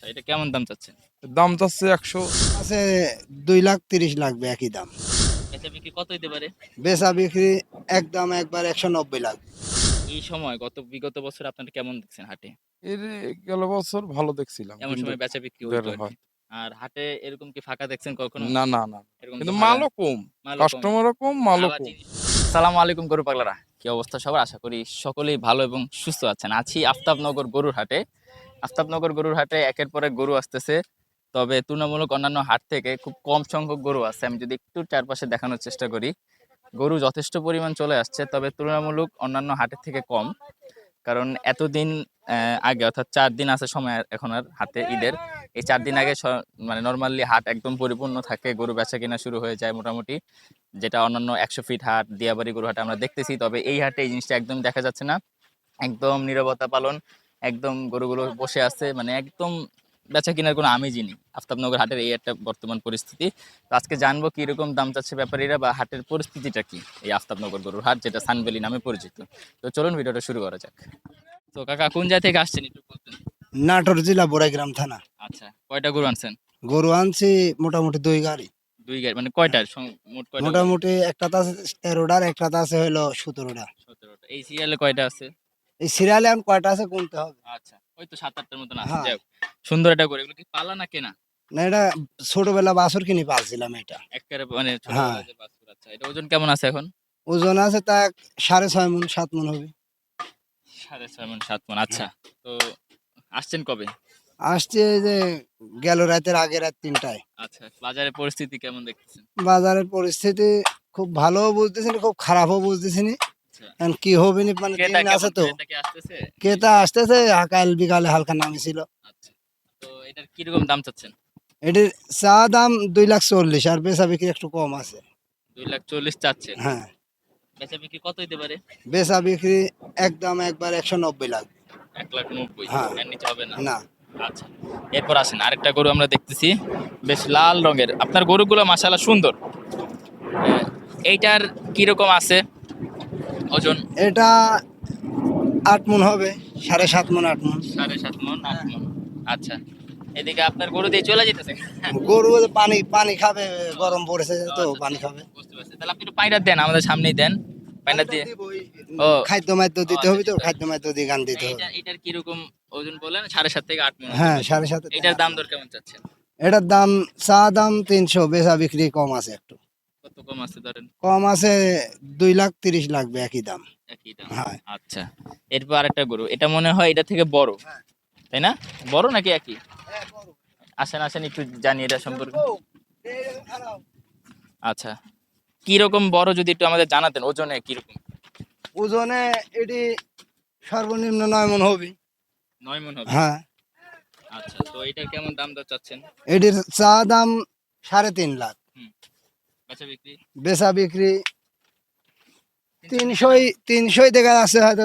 এটা কেমন দাম চাচ্ছেন? দাম চাচ্ছে 100। আছে 2,30,000 লাগবে একই দাম। বেচা বিক্রি কত হইতে পারে? বেচা বিক্রি একদম একবার 190 লাগবে। এই সময় বিগত বছর আপনারা কেমন দেখছেন হাটে? এর গেল বছর ভালো দেখছিলাম, এমন কিন্তু সময় বেচা বিক্রি হইতো দেড় আরকি। হয়। আর হাটে এরকম কি ফাঁকা দেখছেন কখনো? না, না, না। এরকম তো কিন্তু ভাড়া মালও কম, মালও কম। কাস্টমারও কম, মালও আবার কম। জিনিস আসসালামু আলাইকুম গরু পাগলারা। কি অবস্থা সবার? আশা করি সকলেই ভালো এবং সুস্থ আছেন। আছি আফতাবনগর গরুর হাটে। আফতাবনগর গরুর হাটে একের পর এক গরু আসতেছে। তবে তুলনামূলক অন্যান্য হাট থেকে খুব কম সংখ্যক গরু আছে। আমি যদি একটু চারপাশে দেখানোর চেষ্টা করি, গরু যথেষ্ট পরিমাণ চলে আসছে, তবে তুলনামূলক অন্যান্য হাটের থেকে কম। কারণ এতদিন আগে অর্থাৎ ৪ দিন আছে সময় এখন আর হাতে ঈদের। এই ৪ দিন আগে মানে নরমালি হাট একদম পরিপূর্ণ থাকে, গরু বেচা কেনা শুরু হয়ে যায় মোটামুটি। যেটা অন্যান্য ১০০ ফিট হাট, দিয়াবাড়ি গরু হাটে আমরা দেখতেছি। তবে এই হাটে এই জিনিসটা একদম দেখা যাচ্ছে না। একদম নীরবতা পালন, একদম গরুগুলো বসে আছে, মানে একদম বেচা কেনার কোনো আমেজই নেই। আফতাবনগর হাটের এই একটা বর্তমান পরিস্থিতি। তো আজকে জানবো কিরকম দাম চাচ্ছে ব্যাপারীরা বা হাটের পরিস্থিতিটা কি এই আফতাবনগর গরুর হাট, যেটা সানভ্যালি নামে পরিচিত। তো চলুন ভিডিওটা শুরু করা যাক। তো কাকা কোন জায়গা থেকে আসছেন একটু বলতেন? নাটোর জেলা বড়াইগ্রাম থানা। আচ্ছা, কয়টা গরু আনছেন? গরু আনছি মোটামুটি 2 গাড়ি। ২ গাড়ি, মানে কয়টার মোট কয়টা গরু? মোটামুটি একটাতে আছে 13টার, একটাতে আছে হলো 17টা। ১৭টা। এই সিরিয়ালে কয়টা আছে? এই সিরিয়ালে এখন কয়টা আছে গুনতে হবে। আচ্ছা, ওই তো ৭-৮টার মতন আছে। হ্যাঁ, যাই হোক, সুন্দর একটা গরু। এগুলো কি পালা না কেনা? না এটা ছোটবেলা বাছুর কিনে পালছিলাম এটা। একবারে মানে হ্যাঁ, ছোটবেলায় যে বাছুর। আচ্ছা, এটা ওজন কেমন আছে এখন? ওজন আছে তা 6.5 মণ 7 মণ হবে। ৬.৫ মণ ৭ মণ। আচ্ছা। তো আসছেন কবে? আসছে এই যে গেল রাতের আগে রাত 3টায়। আচ্ছা, বাজারের পরিস্থিতি কেমন দেখতেছেন? বাজারের পরিস্থিতি খুব ভালোও বুঝতেছি না, খুব খারাপও বুঝতেছি না। আচ্ছা। এখন কি হবে না, মানে ক্রেতা দিন আছে কেমন? তো। ক্রেতা কি আসতেছে? ক্রেতা আসতেছে, কাল বিকালে হালকা নামেছিল। আচ্ছা। তো এটার কিরকম দাম চাচ্ছেন? এটির চা দাম 2,40,000 আর বেচা বিক্রি একটু কম আছে। ২,৪০,০০০ চাচ্ছেন। হ্যাঁ, বেচা বিক্রি কত হইতে পারে? বেচা বিক্রি একদম একবার 190 লাগবে। ১,৯০,০০০। হ্যাঁ, এর নিচে হবে না? না আচ্ছা। এরপর আসেন আরেকটা গরু আমরা দেখতেছি। বেশ লাল রঙের। আপনার গরুগুলো মাশাআল্লাহ সুন্দর। এইটার কিরকম আছে ওজন? এটা 8 মণ হবে, 7.5 মণ 8 মণ। ৭.৫ মণ, ৮ মণ। আচ্ছা। এদিকে আপনার গরু দিয়ে চলে যেতেছে। গরু পানি পানি খাবে, গরম পড়েছে তো আচ্ছা, পানি আচ্ছা। খাবে। বুঝতে পারছি। তাহলে আপনি একটু পানিটা দেন, আমাদের সামনেই দেন। পানিটা দিয়ে ও, খাদ্য মাদ্য ও দিতে আচ্ছা হবে তো, দিতে হবে। খাদ্য মাদ্য দিয়ে গান দিতে হবে। এটার কিরকম ওজন বললেন? ৭.৫ থেকে ৮ মণ হইতে হ্যাঁ, পারে। 7.5 থেকে এটার 8 দাম মণ। দর কেমন চাচ্ছেন? এটার দাম চা দাম 300, বেচা বিক্রি কম আছে একটু। কত কম আছে ধরেন? কম আছে 2,30,000 লাগবে একই দাম। একই দাম। হ্যাঁ, আচ্ছা। এরপর আরেকটা গরু। এটা মনে হয় এটা থেকে বড়। তাই না? বড় নাকি একই? আসেন, আসেন একটু জানি এটা সম্পর্কে। আচ্ছা। কিরকম বড় যদি একটু আমাদের জানাতেন, ওজনে কিরকম? ওজনে এটি সর্বনিম্ন 9 মণ হবে। ৯ মণ হবে। হ্যাঁ, আচ্ছা। তো এটার কেমন দাম দর চাচ্ছেন? এটির চা দাম 3.5 লাখ। হুম। বেচা বিক্রি? বেচা বিক্রি ৩০০ 300 দেখা আছে, হয়তো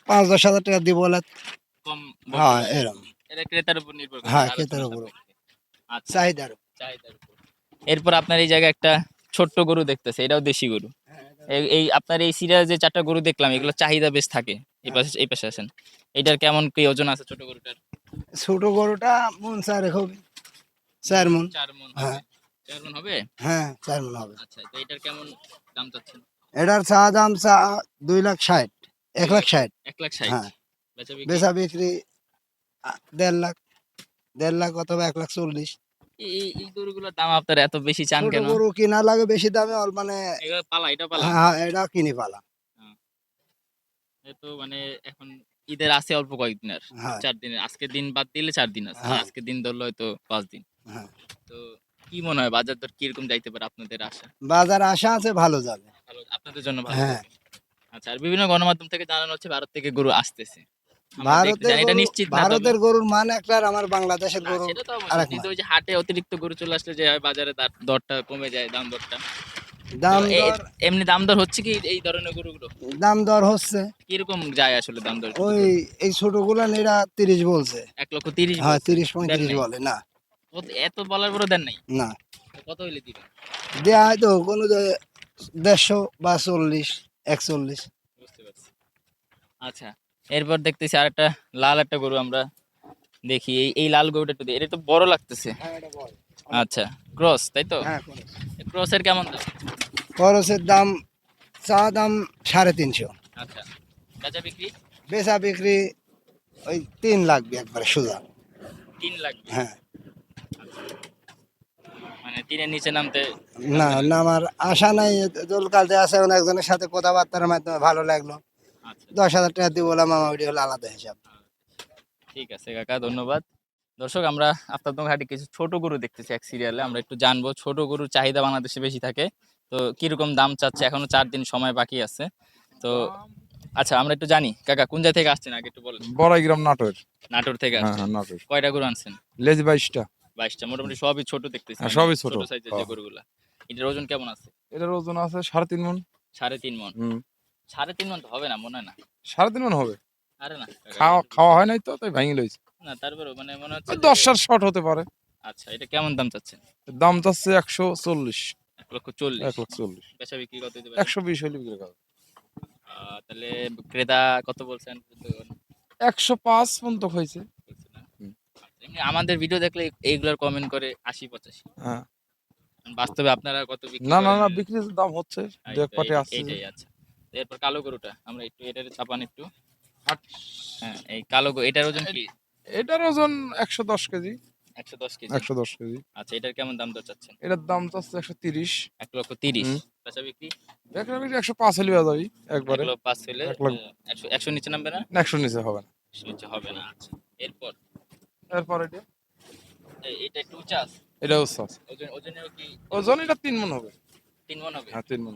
5-10 হাজার টাকা দিব বলে। কম বলতে হ্যাঁ, পারবেন। এরকম। এটা ক্রেতার উপর নির্ভর করে, হ্যাঁ, এটা ক্ষেতের আলোচনা উপর সাপেক্ষে। আচ্ছা, চাহিদার উপর। চাহিদার উপর। এরপর আপনার এই জায়গায় একটা ছোট্ট গরু দেখতেছে, এটাও দেশি গরু। এই আপনার এই সিরিয়ালে যে ৪টা গরু দেখলাম, এগুলো চাহিদা বেশ থাকে। এই পাশে আসেন। এটার কেমন কি ওজন আছে ছোট গরুটার? ছোট গরুটা মন 4 হবে, 4 মণ। ৪ মণ হবে। হ্যাঁ, ৪ মণ হবে? হ্যাঁ, 4 মণ হবে। আচ্ছা, তো এটার কেমন দাম চাচ্ছেন? এটার চা দাম 2,60,000, 1,60,000। ১,৬০,০০০। হ্যাঁ, বেচা বিক্রি? বেচা বিক্রি 1,50,000, 1,50,000 অথবা 1,40,000। এই গরুগুলোর দাম আপনার এত বেশি চান ছোট কেন? গরু কিনা লাগে বেশি দামে, মানে এগুলো পালা, এটা পালা? হ্যাঁ, এটা কিনি পালা। হ্যাঁ। তো মানে এখন ঈদের আছে অল্প কয়েকদিন আর। হ্যাঁ, ৪ দিনের। আজকের দিন বাদ দিলে ৪ দিন আছে। আর হ্যাঁ, আজকের দিন ধরলে হয়তো ৫ দিন। হ্যাঁ। তো কি মনে হয় বাজার দর কিরকম যাইতে পারে আপনাদের আশা? বাজার আশা আছে ভালো যাবে। ভালো, আপনাদের জন্য ভালো হ্যাঁ, যাবে। আচ্ছা, আর বিভিন্ন গণমাধ্যম থেকে জানানো হচ্ছে ভারত থেকে গরু আসতেছে। আমরা দেখতে ভারতের জানি এটা গরু, নিশ্চিত না, তবে ভারতের গরুর মান একটা আর আমার বাংলাদেশের না গরু সেটা তো অবশ্যই। আরেক কিন্তু মান। ওই যে হাটে অতিরিক্ত গরু চলে আসলে যে হয় বাজারে দরটা কমে যায়, দাম দরটা। তো দাম দর, এমনি দাম দর হচ্ছে কি এই ধরনের গরুগুলো? দাম দর হচ্ছে কিরকম যায় আসলে দাম দর যদি ওই, বলেন? এই ছোটগুলা নেরা 30 বলছে। ১,৩০,০০০ হ্যাঁ, বলছে। দেন 30-35 নাই? বলে না। এত বলার পরেও দেন নাই? না, তো কত হইলে দিবেন? দেয়া হয়তো কোনো 150 বা 40, 41। বুঝতে পারছি। আচ্ছা। এরপর দেখতেছি আরেকটা লাল একটা গরু আমরা দেখি এই লাল গরুটা একটু এটা তো বড় লাগতেছে। হ্যাঁ এটা বড়। আচ্ছা, ক্রস তাই তো? হ্যাঁ ক্রসের কেমন দাম? খরচের দাম চা দাম 350। আচ্ছা, বেচা বিক্রি বেচা বিক্রি ওই 3 লাগবে একবারে সোজা। 3 লাগবে। হ্যাঁ মানে 3 এর নিচে নামতে না নামবে না। না আমার আশা নাই। দোলকালতে আছে একজনের সাথে কথাবার্তার মাধ্যমে ভালো লাগলো। আচ্ছা, 10,000 টাকা দিয়ে বললাম আমার ওইটা হলো আলাদা হিসাব। ঠিক আছে কাকা, ধন্যবাদ। দর্শক, আমরা আফতাবনগর হাটে কিছু ছোট গরু দেখতেছি এক সিরিয়ালে। আমরা একটু জানবো ছোট গরুর চাহিদা বাংলাদেশে বেশি থাকে। তো কিরকম দাম চাচ্ছে, এখনো 4 দিন সময় বাকি আছে। তো আচ্ছা, আমরা একটু জানি কাকা কোন জায়গা থেকে আসছেন আগে একটু বলেন। বড়াইগ্রাম নাটোর। নাটোর থেকে হ্যাঁ আসছেন। নাটোর। কয়টা গরু আনছেন? লেজ 22টা। 22টা, মোটামুটি সবই ছোট দেখতেছি। হ্যাঁ, মানে সবই ছোট। ছোট সাইজের যে হ্যাঁ। গরুগুলা। এটার ওজন কেমন আছে? এটার ওজন আছে 3.5 মণ। 3.5 মণ। হুম। 3.5 মণ তো হবে না মনে হয় না। 3.5 মণ হবে। আরে না কাকা, খাওয়া খাওয়া হয় নাই তো তাই ভেঙে লইছে। না তারপরেও মানে মনে হচ্ছে ওই যে 10টার শর্ট হতে পারে। আচ্ছা, এটা কেমন দাম চাচ্ছেন? দাম চাচ্ছে 140। 1,40,000। 140। বেচা বিক্রি কত দিতে পারেন? 120 হলে বিক্রি করবে। তাহলে ক্রেতা কত বলছেন? 105 পর্যন্ত হয়েছে। বলছে না? হুম। আচ্ছা, এমনি আমাদের ভিডিও দেখলে এইগুলোর কমেন্ট করে 80-85। হ্যাঁ। বাস্তবে আপনারা কত বিক্রি না না করেন? না বিক্রির দাম হচ্ছে। দু এক পাটে আসছে যে। এইটাই আচ্ছা। এরপর কালো গরুটা আমরা একটু এটার চাপান একটু। হাট। হ্যাঁ, এই কালো গরু এটার ওজন কি? এটার ওজন 110 কেজি। 110 কেজি। 110 কেজি। আচ্ছা, এটার কেমন দাম দর চাচ্ছেন? এটার দাম চাচ্ছে 130। 1,30,000। হুম। বেচা বিক্রি বেচা বিক্রি 105 হলে হয়ে যাবে একবারে। 1,05,000 হলে 1 লাখ 100 নিচে নামবে না? 100 নিচে হবে না। 100 নিচে হবে না। আচ্ছা, এরপর এরপর এটা এটা একটু উঁচা আছে। এটা হচ্ছে আছে। ওজনেও কি ওজন এটা 3 মণ হবে। 3 মণ হবে? হ্যাঁ 3 মণ।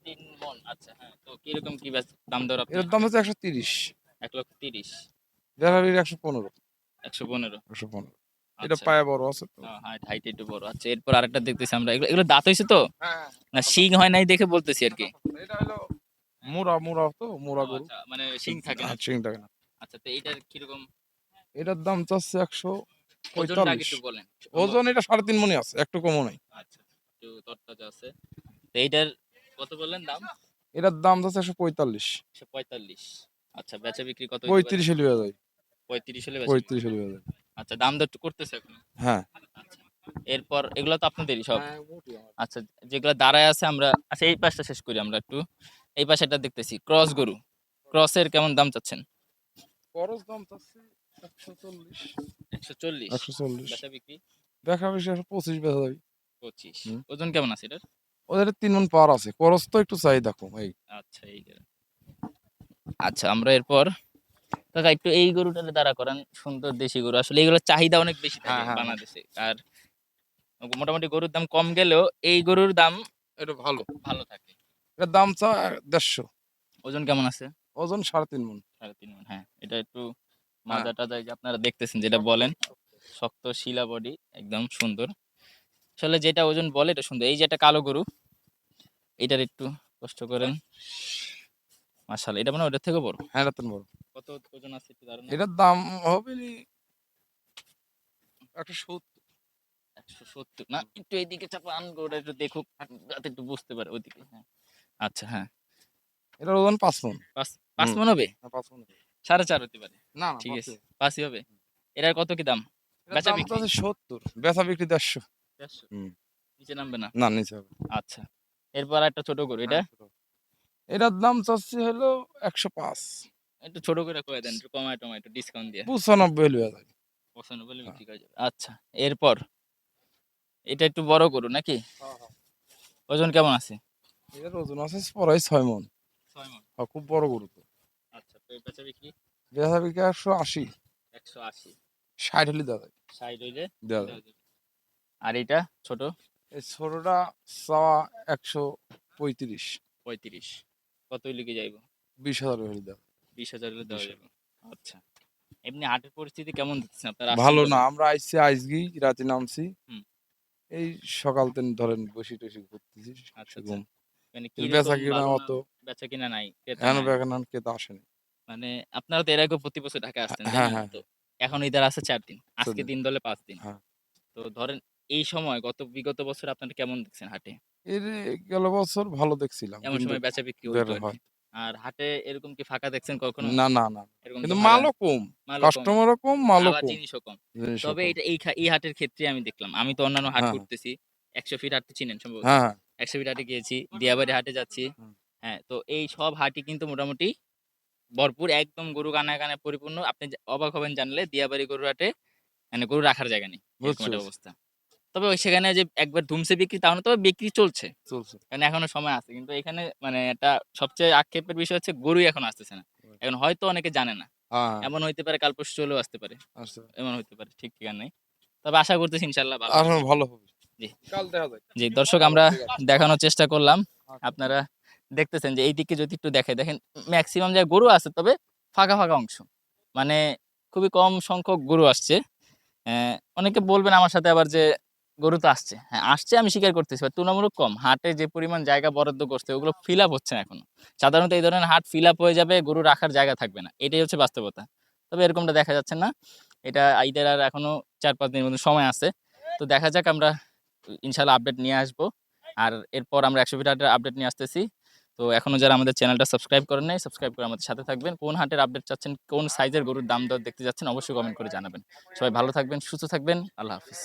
3 মণ। আচ্ছা, হ্যাঁ। তো কিরকম কি দাম দর আপনি? এটার দাম হচ্ছে 130। 1,30,000। বেচা বিক্রি 115। 115। 115। এটা আচ্ছা, পায়ে বড় আছে তো। হাইট একটু বড়। আচ্ছা, এরপর আরেকটা দেখতেছি আমরা। এগুলো এগুলো দাঁত হইছে তো? হ্যাঁ। না শিং হয় নাই দেখে বলতেছি আরকি। এটা হলো মুরা মুরা তো মুরা ও গরু। আচ্ছা, মানে শিং থাকে না। আর চিং থাকে না। আচ্ছা, তো এইটার কিরকম এটার দাম চাচ্ছে ওজনটা আগে 145। একটু বলেন। ওজন এটা 3.5 মণই আছে, একটু কমও নাই। আচ্ছা, একটু তরতাজা আছে। তো এইটার কত বললেন দাম? এটার দাম যাচ্ছে 145। 145। আচ্ছা, বেচা বিক্রি কত হইতে পারে? 35 হলে হয়ে যায়। 35 হলে বেচা বিক্রি। 35 হলে হয়ে যায়। আচ্ছা, দাম দর একটু করতেছে এখন। হ্যাঁ। আচ্ছা। এরপর এগুলো তো আপনাদেরই সব। হ্যাঁ, মোটি আমার। আচ্ছা, যেগুলো দাঁড়ায় আছে আমরা আচ্ছা এই পাশটা শেষ করি আমরা একটু। এই পাশে এটা দেখতেছি ক্রস গরু। ক্রসের কেমন দাম চাচ্ছেন? খরচ দাম চাচ্ছে 140। 140। 140। বেচা বিক্রি দেখা বেশি 125 বেচা যাবে। 25। হুম। ওজন কেমন আছে এটার? ওদের 3 মণ পার আছে। খরচ তো একটু চাহিদা কম এই। আচ্ছা, এই যে। আচ্ছা, আমরা এরপর কাকা একটু এই গরুটারে দাঁড়া করান। সুন্দর দেশি গরু। আসলে এগুলোর চাহিদা অনেক বেশি থাকে হ্যাঁ হ্যাঁ। বাংলাদেশে। আর মোটামুটি গরুর দাম কম গেলেও এই গরুর দাম এটা ভালো। ভালো থাকে। এটার দাম চা 150। ওজন কেমন আছে? ওজন 3.5 মণ। 3.5 মণ। হ্যাঁ, এটা একটু হ্যাঁ। মাজা-টাজা এই যে আপনারা দেখতেছেন যেটা বলেন। শক্ত শিলা বডি একদম সুন্দর। আসলে যেটা ওজন বলে এটা সুন্দর। এই যে একটা কালো গরু, এটার একটু কষ্ট করেন। মাশাআল্লাহ, এটা মনে হয় ওটার থেকেও বড়। হ্যাঁ এটা তো বড়। কত ওজন আছে একটু ধারণা? এটার দাম হবে নি 170। 170 না, একটু এইদিকে চাপান গরুটা একটু দেখুক যাতে একটু বুঝতে পারে ওইদিকে। হ্যাঁ। আচ্ছা, হ্যাঁ। এটার ওজন 5 মণ। 5 হুম। মণ হবে? হ্যাঁ 5 মণ। 4.5 হতে পারে। না না ঠিক 5 আছে, ই। 5ই হবে। এটার কত কি দাম? এটার বেচা দাম বিক্রি? চাচ্ছে 70। বেচা বিক্রি 150। 150। হুম। নিচে নামবে না? না নিচে হবে। আচ্ছা। এরপর আরেকটা ছোট গরু এটা? হ্যাঁ, ছোট। এটার দাম চাচ্ছি হলো 105। একটু ছোট করে কইয়া দেন, একটু কমায় টমায় একটু ডিসকাউন্ট দিয়ে। 95 হলে হয়ে যাবে। 95 হলে হ্যাঁ। বিক্রি করা যাবে। আচ্ছা, এরপর এটা একটু বড় গরু নাকি? হ্যাঁ, হ্যাঁ। ওজন কেমন আছে? এটার ওজন আছে প্রায় 6 মণ। 6 মণ। হ্যাঁ, খুব বড় গরু তো। আচ্ছা, তো বেচা বিক্রি? বেচা বিক্রি 180। 180। 60 হলে দেওয়া যায়। 60 হইলে দেওয়া দেওয়া যায়। যাবে। আর এটা ছোট? এই ছোটটা চাওয়া 135। 35। কত হইলে কি যাইব? 20,000 হলে দেওয়া। 20,000 হলে দেওয়া 20,000। যাবে। আচ্ছা। এমনি হাটের পরিস্থিতি কেমন দেখতেছেন? আপনারা ভালো আসছেন না, কবে? আমরা আইছি আজকেই রাতে নামছি। হুম। এই সকাল থেকে ধরেন বসি টসি ঘুরতেছি আচ্ছা, আচ্ছা। সেরকম। মানে বেচা কিরকম কিনা ভালো না? অত বেচা কিনা নাই, ক্রেতা এখনো নাই। বেচা কেতা আসেনি। মানে আপনারা তো এর আগেও প্রতি বছর ঢাকায় আসতেন, তাই হ্যাঁ না? হ্যাঁ তো এখন ঈদের আছে 4 দিন। আজকে হ্যাঁ। দিন ধরলে 5 দিন। হ্যাঁ। তো ধরেন এই সময় বিগত বছর আপনারা কেমন দেখছেন হাটে? এর গেল বছর ভালো দেখছিলাম এমন কিন্তু সময় বেচা বিক্রি হইতো বের আরকি। হয়। আর হাটে এরকম কি ফাঁকা দেখছেন কখনো? না না না, এরকম তো কিন্তু ফাঁকা মালও কম, মালও কম, কাস্টমারও কম, মালও আবার কম, জিনিসও কম। জিনিসও তবে কম। এটা এই হাটের ক্ষেত্রে আমি দেখলাম। আমি তো অন্যান্য হাট হ্যাঁ ঘুরতেছি। ১০০ ফিট হাট তো চিনেন সম্ভবত। হ্যাঁ ১০০ ফিট হাটে গিয়েছি, দিয়াবাড়ি হাটে যাচ্ছি। হুম। হ্যাঁ, তো এই সব হাটই কিন্তু মোটামুটি ভরপুর একদম গরু কানায়, কানায় পরিপূর্ণ। আপনি অবাক হবেন জানলে দিয়াবাড়ি গরুর হাটে মানে গরু রাখার জায়গা নেই। এরকম বুঝছি একটা বুঝছি। অবস্থা। তবে ওই সেখানে যে একবার ধুমসে বিক্রি তাও না, তবে বিক্রি চলছে। চলছে। কারণ এখনো সময় আছে। কিন্তু এখানে মানে একটা সবচেয়ে আক্ষেপের বিষয় হচ্ছে গরুই এখন আসতেছে না। এখন হয়তো অনেকে জানে না। হ্যাঁ, এমন হইতে পারে কাল পরশু চলেও আসতে পারে। আচ্ছা। এমন হইতে পারে। ঠিক ঠিকানা নেই। তবে আশা করতেছি ইনশাআল্লাহ ভালো আর হবে। ভালো হবে। জি। কাল দেখা যাক। জি, দর্শক চলো আমরা ঠিক আছে। দেখানোর চেষ্টা করলাম। আচ্ছা। আপনারা দেখতেছেন যে এইদিকে যদি একটু দেখাই, দেখেন মেক্সিমাম জায়গায় গরু আছে তবে ফাঁকা, ফাঁকা অংশ। মানে খুবই কম সংখ্যক গরু আসছে। অনেকে বলবেন আমার সাথে আবার যে গরু তো আসছে। হ্যাঁ, আসছে আমি স্বীকার করতেছি। বাট তুলনামূলক কম। হাটে যে পরিমাণ জায়গা বরাদ্দ করছে ওগুলো ফিল আপ হচ্ছে না এখনো। সাধারণত এই ধরনের হাট ফিল আপ হয়ে যাবে, গরু রাখার জায়গা থাকবে না। এটাই হচ্ছে বাস্তবতা। তবে এরকমটা দেখা যাচ্ছে না। এটা ঈদের আর এখনো ৪-৫ দিনের মতো সময় আছে। তো দেখা যাক আমরা ইনশাআল্লাহ আপডেট নিয়ে আসবো। আর এরপর আমরা ১০০ ফিট হাটের আপডেট নিয়ে আসতেছি। তো এখনো যারা আমাদের চ্যানেলটা সাবস্ক্রাইব করেন নাই, সাবস্ক্রাইব করে আমাদের সাথে থাকবেন। কোন হাটের আপডেট চাচ্ছেন, কোন সাইজের গরুর দাম দর দেখতে যাচ্ছেন অবশ্যই কমেন্ট করে জানাবেন। সবাই ভালো থাকবেন, সুস্থ থাকবেন। আল্লাহ হাফেজ।